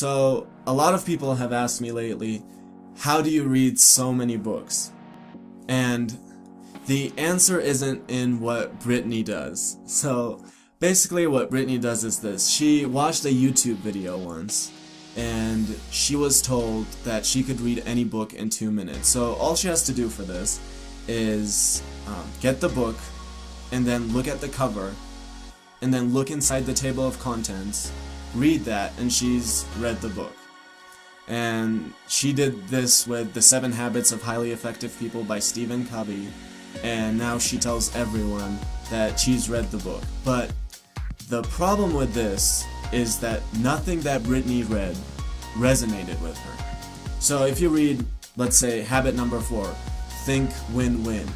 So, a lot of people have asked me lately, how do you read so many books? And the answer isn't in what Brittany does. So, basically what Brittany does is this. She watched a YouTube video once, and she was told that she could read any book in 2 minutes. So, all she has to do for this is get the book, and then look at the cover, and then look inside the table of contents, read that, and she's read the book. And she did this with The 7 Habits of Highly Effective People by Stephen Covey, and now she tells everyone that she's read the book. But the problem with this is that nothing that Brittany read resonated with her. So if you read, let's say, habit number 4, think win-win,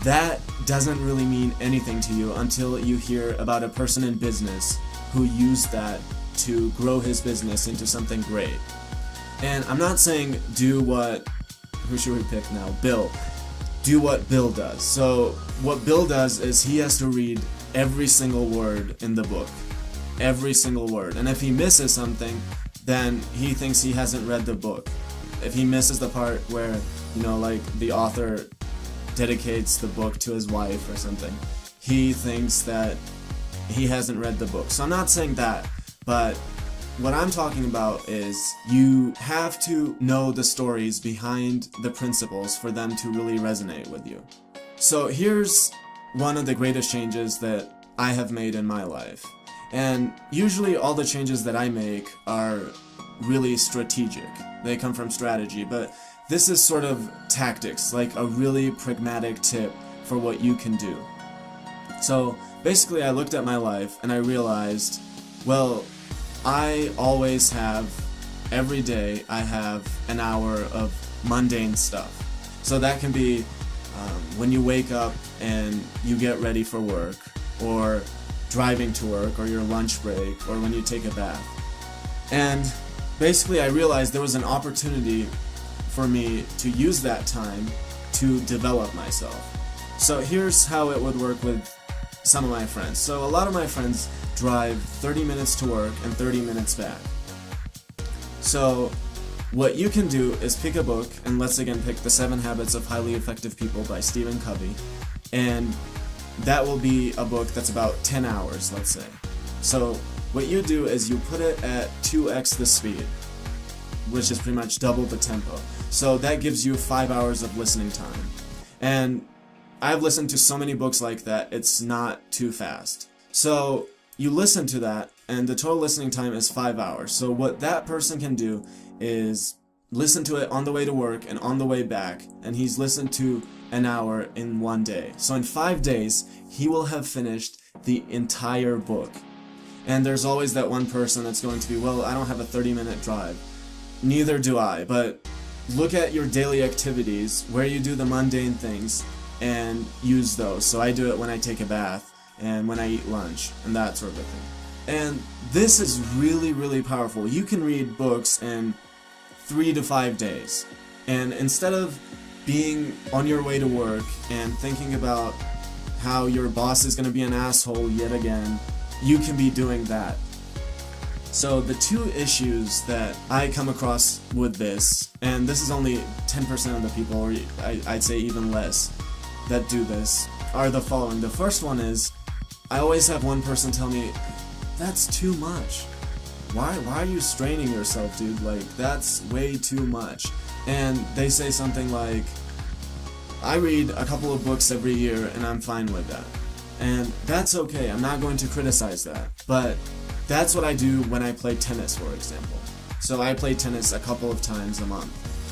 that doesn't really mean anything to you until you hear about a person in business who used that to grow his business into something great. And I'm not saying do what, who should we pick now? Bill. Do what Bill does. So what Bill does is he has to read every single word in the book. Every single word. And if he misses something, then he thinks he hasn't read the book. If he misses the part where, like the author dedicates the book to his wife or something, he thinks that he hasn't read the book. So I'm not saying that, but what I'm talking about is you have to know the stories behind the principles for them to really resonate with you. So here's one of the greatest changes that I have made in my life. And usually all the changes that I make are really strategic. They come from strategy, but this is sort of tactics, like a really pragmatic tip for what you can do. So basically I looked at my life and I realized, well, I always have, every day I have an hour of mundane stuff. So that can be when you wake up and you get ready for work, or driving to work, or your lunch break, or when you take a bath. And basically I realized there was an opportunity for me to use that time to develop myself. So here's how it would work with some of my friends. So a lot of my friends drive 30 minutes to work and 30 minutes back. So what you can do is pick a book, and let's again pick The 7 Habits of Highly Effective People by Stephen Covey, and that will be a book that's about 10 hours, let's say. So what you do is you put it at 2x the speed, which is pretty much double the tempo. So that gives you 5 hours of listening time. And I've listened to so many books like that, it's not too fast. So you listen to that, and the total listening time is 5 hours. So what that person can do is listen to it on the way to work and on the way back, and he's listened to an hour in 1 day. So in 5 days, he will have finished the entire book. And there's always that one person that's going to be, well, I don't have a 30-minute drive. Neither do I, but look at your daily activities, where you do the mundane things, and use those. So I do it when I take a bath, and when I eat lunch, and that sort of thing. And this is really, really powerful. You can read books in 3 to 5 days. And instead of being on your way to work and thinking about how your boss is going to be an asshole yet again, you can be doing that. So the two issues that I come across with this, and this is only 10% of the people, or I'd say even less, that do this, are the following. The first one is, I always have one person tell me, that's too much. Why are you straining yourself, dude? Like, that's way too much. And they say something like, I read a couple of books every year and I'm fine with that. And that's okay, I'm not going to criticize that. But that's what I do when I play tennis, for example. So I play tennis a couple of times a month.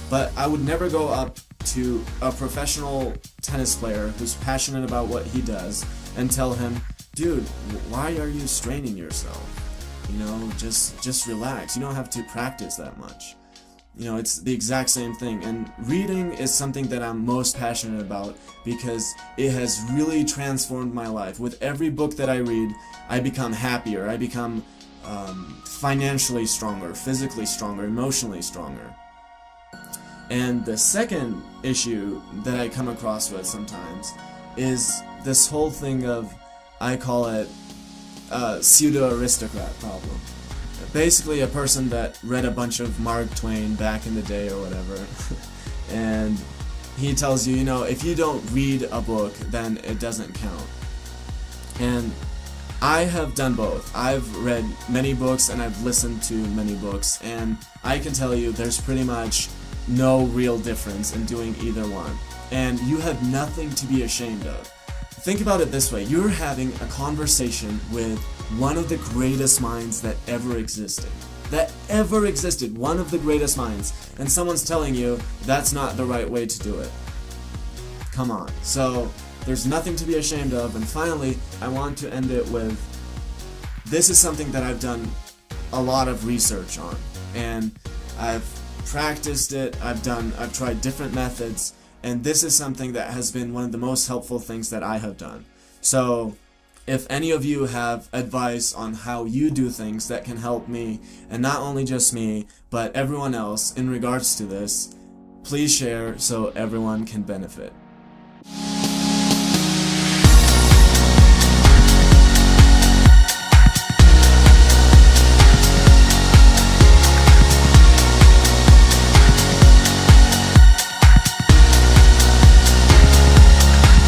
But I would never go up to a professional tennis player who's passionate about what he does and tell him, dude, why are you straining yourself? Just relax. You don't have to practice that much. It's the exact same thing. And reading is something that I'm most passionate about because it has really transformed my life. With every book that I read, I become happier. I become financially stronger, physically stronger, emotionally stronger. And the second issue that I come across with sometimes is this whole thing of, I call it pseudo-aristocrat problem. basically a person that read a bunch of Mark Twain back in the day or whatever. And he tells you, you know, if you don't read a book, then it doesn't count. And I have done both. I've read many books and I've listened to many books, and I can tell you there's pretty much no real difference in doing either one. And you have nothing to be ashamed of. Think about it this way. You're having a conversation with one of the greatest minds that ever existed. One of the greatest minds. And someone's telling you that's not the right way to do it. Come on. So there's nothing to be ashamed of. And finally, I want to end it with, this is something that I've done a lot of research on. And I've practiced it. I've tried different methods. And this is something that has been one of the most helpful things that I have done. So if any of you have advice on how you do things that can help me, and not only just me, but everyone else in regards to this, please share so everyone can benefit.